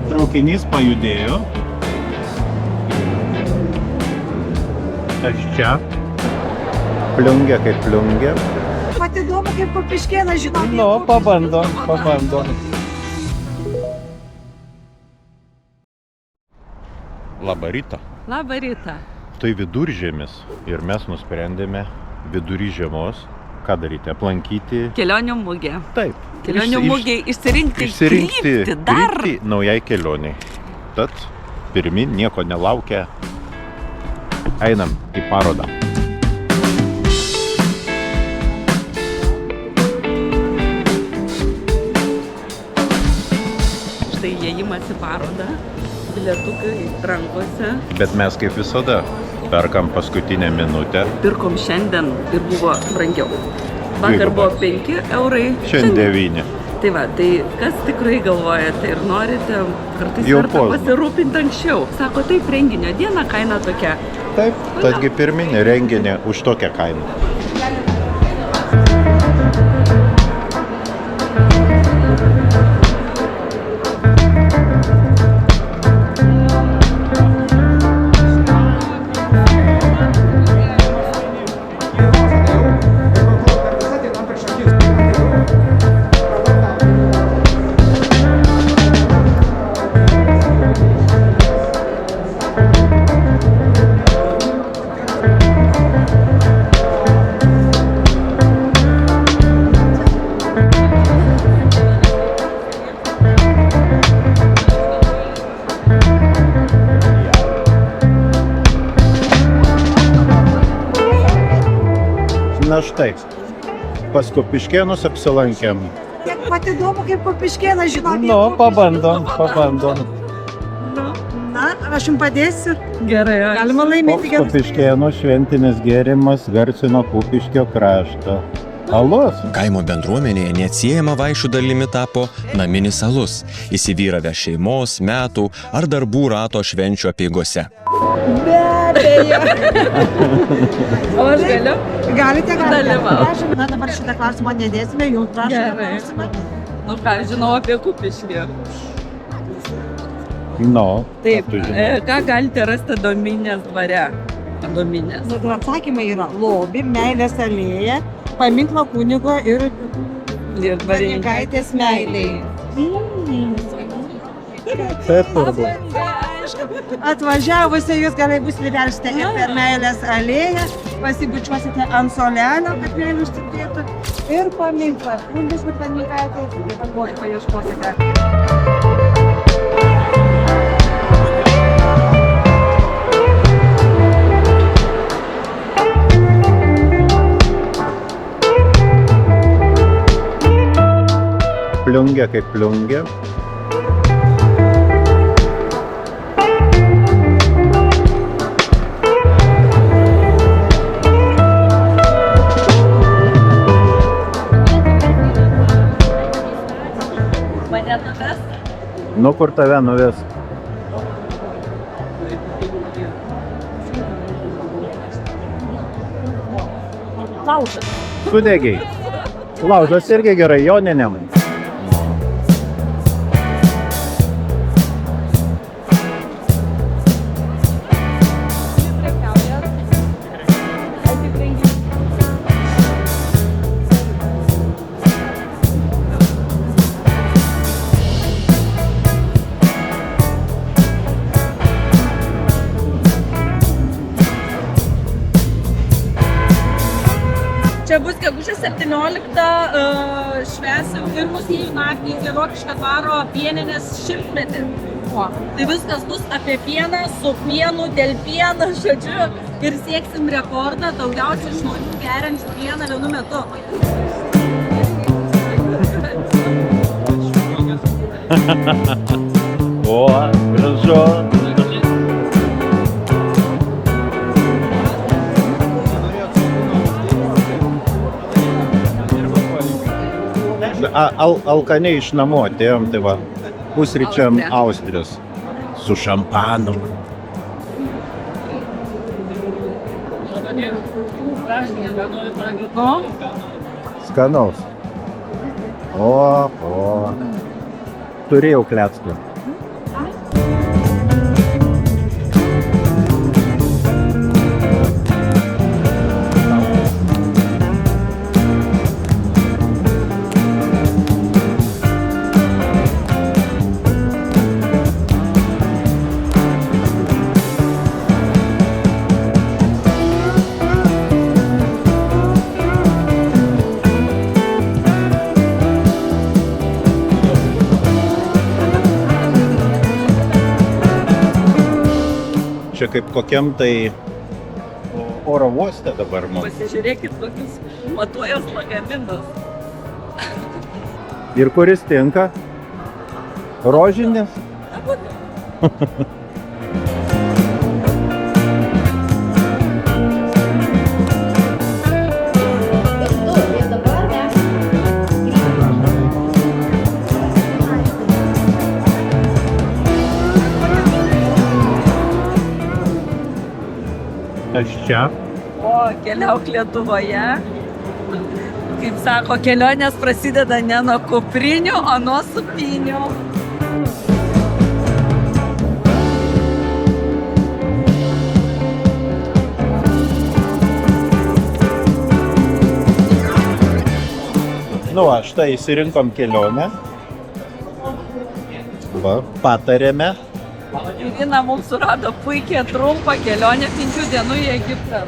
Traukinys pajudėjo. Aš čia. Pliungia kaip pliungia. Pat įdomu, kaip Kupiškėnas žino. Nu, pabandom. Labą rytą. Labą rytą. Tai viduržiemis ir mes nusprendėme vidury žiemos, ką daryti, aplankyti. Kelionių mugė. Taip. Kelionių mugė išsirinkti kryptį dar. Kryptį naujai kelioniai. Tad pirmin, nieko nelaukia, einam į parodą. Štai įėjimas į parodą, bilietukai rankose. Bet mes kaip visada perkam paskutinę minutę. Pirkom šiandien ir buvo brangiau. Vakar buvo 5 eurai. Šiandien 9. Tai va, tai kas tikrai galvojate ir norite kartais Jau verta pozdno. pasirūpinti anksčiau. Sako, taip, renginio diena, kaina tokia. Taip, tadgi pirminė renginė už tokią kainą. Na štai, pas Kupiškėnus apsilankėm. Pat įdomu, kaip Kupiškėnas žino. Nu, pabandom. Na, aš jums padėsiu. Gerai, Galima laimėti gerus. Kupiškėnų šventinis gėrimas garsino Kupiškio kraštą. Alus. Kaimo bendruomenėje neatsiejama vaišių dalimi tapo naminis alus, įsivyravę šeimos, metų ar darbų rato švenčių apeigose. Be abejo. O aš galiu? Galite. Dalyvauti. Na, dabar šitą klausimą nedėsime, jums prašau. Gerai. Nu ką, žinau apie Kupiškį. No, Taip, ką tu žinai? ką galite rasti Dominės dvare? Dominės. Atsakymai yra lobi, meilės alėja, paminklo kunigo ir Varingaitės meiliai. Taip, turbūt. Atvažiavusi jūs gerai bus įversite ir per meilės alėją, pasibučiuosite ant solelio, kad meilė užsikrėtų, ir paminklą. Kunigas Varingaitės, ir paieškosite. Pliungia kaip pliungia. Mane nuves? Nu, kur tave nuves? Laužas. Sudegiai. Laužas irgi gerai, joniniam. Čia bus gegužės 17, švęsim ir muziejų naktį į Rokiškio dvaro pieninės šimtmetį. Tai viskas bus apie pieną, su pienu, dėl pieno, žodžiu, ir sieksim rekordą daugiausiai žmonių geriančių pieną vienu metu. O, gražu. Alkaniai iš namų atėjom, tai va, pusryčiam Austrijos su šampanu. Skanaus. O. Turėjau kleckų. Čia kaip kokiam tai oro uoste dabar mums. Pasižiūrėkit, kokius matuojas lagaminus. Ir kuris tinka? Rožinis? Aš čia. O keliauk Lietuvoje. Kaip sako, kelionės prasideda ne nuo kuprinių, o nuo supinių. Nu, štai įsirinkom kelionę. Va, patarėme. Irina mums surado puikią trumpą kelionę 5 dienų į Egiptą.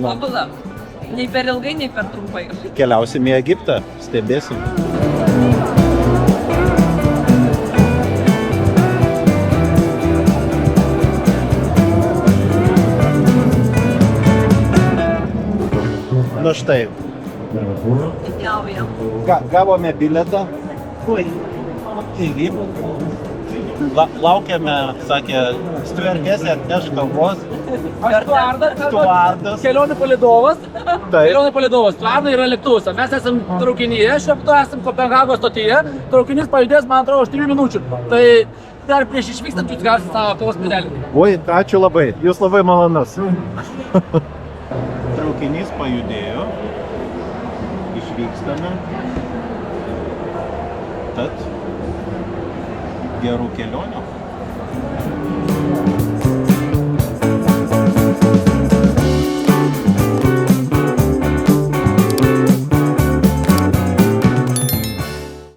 Labula. Nei per ilgai, nei per trumpai. Keliausim į Egiptą, stebėsim. Nu štai, Jaujam. gavome bilietą. Laukiame, sakė, stewardesė atneš kavos. Stuardas. Kelionių palydovas. Taip. Kelionių palydovas. Stuardai yra lėktuvas. Mes esam traukinyje, šiuo metu esam Kopenhagos stotyje. Traukinys pajudės, man atrodo, už 3 minučių. Tai dar prieš išvykstant jūs gausite savo kavos puodelį. Oi, ačiū labai, jūs labai malonus. Traukinys pajudėjo. Išvykstame. Tad gerų kelionių.